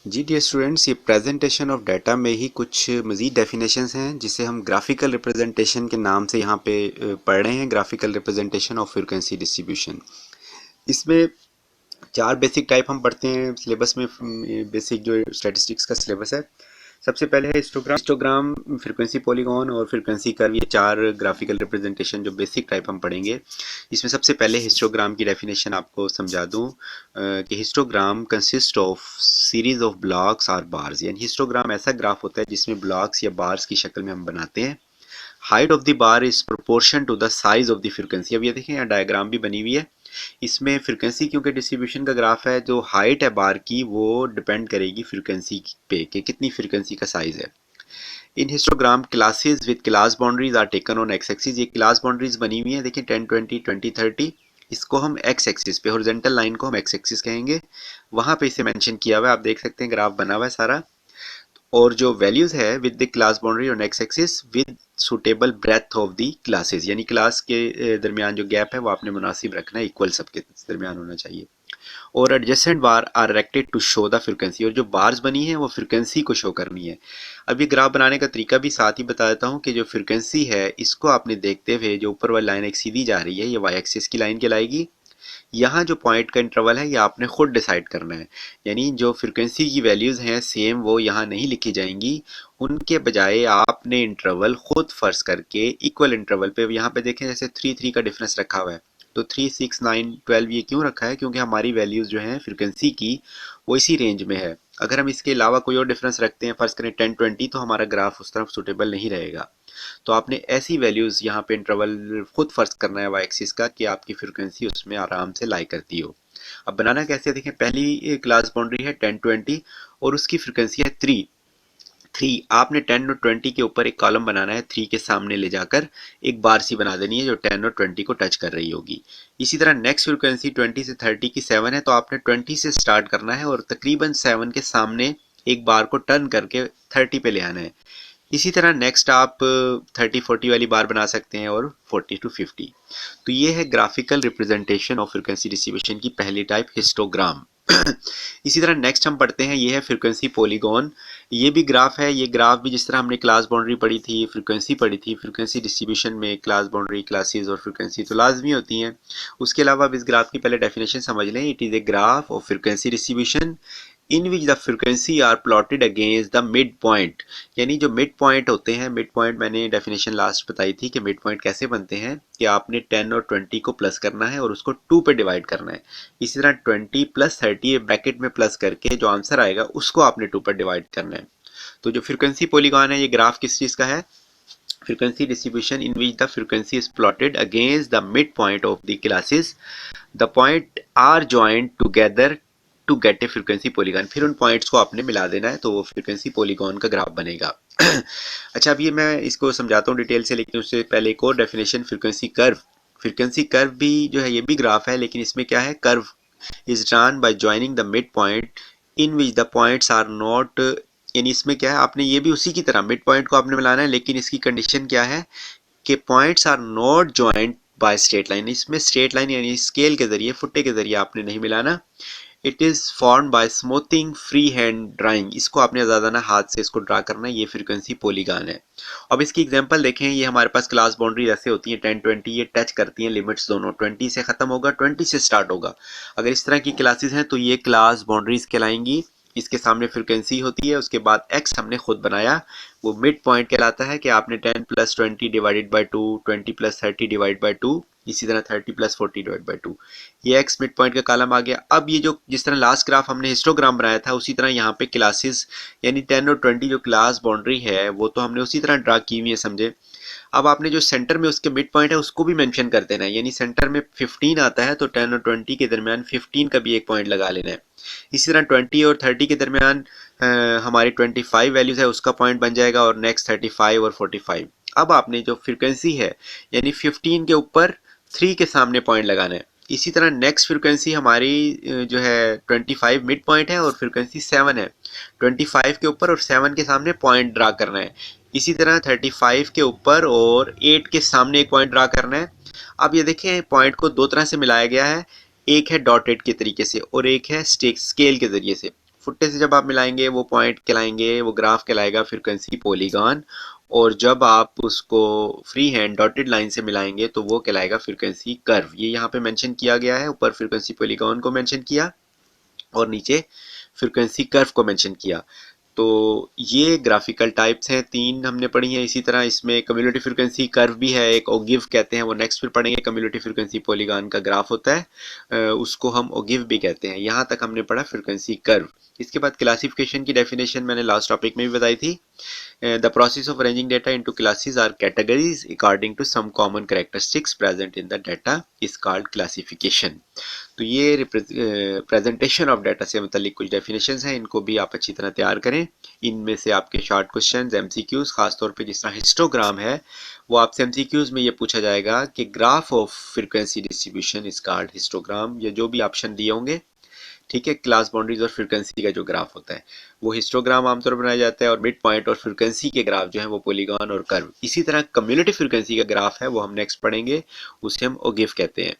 जी dear students, ये presentation of data में ही कुछ मज़ीद डेफिनेशंस हैं जिसे हम ग्राफिकल रिप्रेजेंटेशन के नाम से यहाँ पे पढ़ रहे हैं। Graphical representation of frequency distribution, इसमें चार बेसिक टाइप हम पढ़ते हैं सिलेबस में। बेसिक जो स्टैटिस्टिक्स का सिलेबस है, सबसे पहले है हिस्टोग्राम। हिस्टोग्राम, फ्रीक्वेंसी पॉलीगॉन और फ्रीक्वेंसी कर्व, ये चार ग्राफिकल रिप्रेजेंटेशन जो बेसिक टाइप हम पढ़ेंगे। इसमें सबसे पहले हिस्टोग्राम की डेफिनेशन आपको समझा दूं कि histogram consist of series of blocks और बार्स। यानी हिस्टोग्राम ऐसा ग्राफ होता है जिसमें ब्लॉक्स या बार्स की शक्ल में हम बनाते हैं। Height of the bar is proportion to the size of the frequency. अब ये देखें, यहाँ डायग्राम भी बनी हुई है। इसमें फ्रीक्वेंसी क्योंकि डिस्ट्रीब्यूशन का ग्राफ है, जो हाइट है बार की वो डिपेंड करेगी फ्रीक्वेंसी पे कि कितनी फ्रीक्वेंसी का साइज है। In histogram classes with class boundaries are taken on x axis. ये क्लास बाउंड्रीज बनी हुई है, देखिए 10 20 20 30। इसको हम एक्स एक्सिस पे, हॉरिजॉन्टल लाइन को हम एक्स एक्सिस कहेंगे, वहां पे इसे मेंशन किया हुआ है। आप देख सकते हैं ग्राफ बना हुआ है सारा। और जो वैल्यूज है with the class boundary on x axis with suitable breadth of the classes, यानी क्लास के दरमियान जो गैप है वो आपने मुनासिब रखना है, इक्वल सबके दरमियान होना चाहिए। और adjacent bar are erected to show the frequency, और जो बार्स बनी है वो फ्रीक्वेंसी को शो करनी है। अब ये ग्राफ बनाने का तरीका भी साथ ही बता देता हूँ कि जो फ्रीक्वेंसी है इसको आपने देखते हुए, जो ऊपर वाली लाइन एक सीधी जा रही है ये वाई एक्सिस की लाइन कहलाएगी। यहाँ जो पॉइंट का इंटरवल है ये आपने खुद डिसाइड करना है, यानी जो फ्रीक्वेंसी की वैल्यूज हैं सेम वो यहाँ नहीं लिखी जाएंगी, उनके बजाय आपने इंटरवल खुद फर्ज करके इक्वल इंटरवल पे, यहाँ पे देखें जैसे 3 3 का डिफरेंस रखा हुआ है, तो 3 6 9 12 ये क्यों रखा है? क्योंकि हमारी वैल्यूज जो हैं फ्रीक्वेंसी की वो इसी रेंज में है। अगर हम इसके अलावा कोई और डिफरेंस रखते हैं, फर्ज करें 10 20, तो हमारा ग्राफ उस तरफ सुटेबल नहीं रहेगा। तो आपने ऐसी वैल्यूज यहाँ पे इंटरवल खुद फर्ज करना है वाई एक्सिस का कि आपकी फ्रीक्वेंसी उसमें आराम से लाई करती हो। अब बनाना कैसे, देखें पहली क्लास बाउंड्री है 10 20 और उसकी फ्रीक्वेंसी है 3 3। आपने 10 और 20 के ऊपर एक कॉलम बनाना है, 3 के सामने ले जाकर एक बार सी बना देनी है जो 10 और 20 को टच कर रही होगी। इसी तरह नेक्स्ट फ्रीक्वेंसी 20 से 30 की 7 है, तो आपने 20 से स्टार्ट करना है और तकरीबन 7 के सामने एक बार को टर्न करके 30 पे ले आना है। इसी तरह नेक्स्ट आप 30 40 वाली बार बना सकते हैं और 40 टू 50। तो ये है graphical representation of frequency distribution की पहली टाइप, हिस्टोग्राम। इसी तरह नेक्स्ट हम पढ़ते हैं, ये है फ्रीक्वेंसी पॉलीगॉन। ये भी ग्राफ है। ये ग्राफ भी जिस तरह हमने क्लास बाउंड्री पढ़ी थी, फ्रीक्वेंसी पढ़ी थी, फ्रीक्वेंसी डिस्ट्रीब्यूशन में क्लास बाउंड्री, क्लासेस और फ्रीक्वेंसी तो लाजमी होती हैं। उसके अलावा अब इस ग्राफ की पहले डेफिनेशन समझ लें। It is a graph of frequency distribution in which the frequency are plotted against the mid point. यानी जो मिड पॉइंट होते हैं, मिड पॉइंट मैंने डेफिनेशन लास्ट बताई थी कि मिड पॉइंट कैसे बनते हैं, कि आपने 10 और 20 को प्लस करना है और उसको 2 पे डिवाइड करना है। इसी तरह 20 प्लस 30 ब्रैकेट में प्लस करके जो आंसर आएगा उसको आपने 2 पर डिवाइड करना है। तो जो फ्रीक्वेंसी पॉलीगॉन है, ये ग्राफ किस चीज़ का है? frequency distribution in which the frequency is plotted against the midpoint of the classes. The point are joined together to get a frequency polygon. फिर उन पॉइंट्स को आपने मिला देना है तो वो फ्रीक्वेंसी पॉलीगॉन का ग्राफ बनेगा। अच्छा, अब ये मैं इसको समझाता हूँ डिटेल से, लेकिन उससे पहले एक और definition, frequency curve. Frequency curve भी जो है ये भी ग्राफ है, लेकिन इसमें क्या है, curve is drawn by joining the mid point in which the points are not. यानी इसमें क्या है, आपने ये भी उसी की तरह मिड पॉइंट को आपने मिलाना है, लेकिन इसकी कंडीशन क्या है कि points are not joint by straight line. इसमें स्ट्रेट लाइन यानी स्केल के जरिए, फुट्टे के जरिए आपने नहीं मिलाना। It is form by smoothing free hand drawing. इसको आपने ज़्यादा ना हाथ से इसको ड्रा करना है। ये फ्रीक्वेंसी पॉलीगॉन है। अब इसकी एग्जांपल देखें, ये हमारे पास क्लास बाउंड्री ऐसे होती है 10 20, ये टच करती हैं लिमिट्स दोनों, 20 से ख़त्म होगा, 20 से स्टार्ट होगा। अगर इस तरह की क्लासेस हैं तो ये क्लास बाउंड्रीज कहलाएंगी। इसके सामने फ्रीक्वेंसी होती है, उसके बाद एक्स हमने खुद बनाया, वो मिड पॉइंट कहलाता है कि आपने 10 plus 20 divided by 2, 20 plus 30 divide by 2, इसी तरह 30 प्लस 40 डिवाइड बाई 2, ये एक्स मिड पॉइंट का कॉलम आ गया। अब ये जो जिस तरह लास्ट ग्राफ हमने हिस्टोग्राम बनाया था, उसी तरह यहाँ पे क्लासेस यानी 10 और 20 जो क्लास बाउंड्री है वो तो हमने उसी तरह ड्रा की हुई है, समझे। अब आपने जो सेंटर में उसके मिड पॉइंट है उसको भी मेंशन कर देना है, यानी सेंटर में 15 आता है तो 10 और 20 के दरमियान 15 का भी एक पॉइंट लगा लेना है। इसी तरह 20 और 30 के दरमियान हमारी 25 वैल्यूज है उसका पॉइंट बन जाएगा, और नेक्स्ट 35 और 45। अब आपने जो फ्रीक्वेंसी है यानी 15 के ऊपर 3 के सामने पॉइंट लगाना है। इसी तरह नेक्स्ट फ्रीक्वेंसी हमारी जो है 25 मिड पॉइंट है और फ्रीक्वेंसी 7 है, 25 के ऊपर और 7 के सामने पॉइंट ड्रा करना है। इसी तरह 35 के ऊपर और 8 के सामने एक पॉइंट ड्रा करना है। अब ये देखें, पॉइंट को दो तरह से मिलाया गया है, एक है डॉटेड के तरीके से और एक है स्केल के जरिए से। फुट्टे से जब आप मिलाएंगे वो पॉइंट कहलाएंगे, वो ग्राफ कहलाएगा फ्रीक्वेंसी पॉलीगॉन। और जब आप उसको फ्री हैंड डॉटेड लाइन से मिलाएंगे तो वो कहलाएगा फ्रीक्वेंसी कर्व। ये यहाँ पे मेंशन किया गया है, ऊपर फ्रीक्वेंसी पॉलीगॉन को मेंशन किया और नीचे फ्रीक्वेंसी कर्व को मेंशन किया। तो ये ग्राफिकल टाइप्स हैं, तीन हमने पढ़ी हैं। इसी तरह इसमें कम्युलेटिव फ्रीक्वेंसी कर्व भी है, एक ओगिव कहते हैं, वो नेक्स्ट फिर पढ़ेंगे। कम्युलेटिव फ्रीक्वेंसी पॉलीगॉन का ग्राफ होता है, उसको हम ओगिव भी कहते हैं। यहाँ तक हमने पढ़ा फ्रीक्वेंसी कर्व। इसके बाद क्लासिफिकेशन की डेफिनेशन मैंने लास्ट टॉपिक में भी बताई थी। The process of arranging data into classes or categories according to some common characteristics present in the data is called classification। तो ये प्रेजेंटेशन ऑफ डाटा से मतलब कुछ डेफिनेशंस हैं, इनको भी आप अच्छी तरह तैयार करें। इनमें से आपके शॉर्ट क्वेश्चंस एमसीक्यूज, खासतौर पे जिस तरह हिस्टोग्राम है, वो आपसे एमसीक्यूज में ये पूछा जाएगा कि graph of frequency distribution is called histogram. ये जो भी ऑप्शन दिए होंगे, ठीक है, क्लास बाउंड्रीज और फ्रीक्वेंसी का जो ग्राफ होता है वो हिस्टोग्राम आमतौर पर बनाया जाता है, और मिड पॉइंट और फ्रीक्वेंसी के ग्राफ जो है वो पॉलीगॉन और कर्व। इसी तरह कम्युलेटिव फ्रीक्वेंसी का ग्राफ है, वो हम नेक्स्ट पढ़ेंगे, उसे हम ओगिव कहते हैं।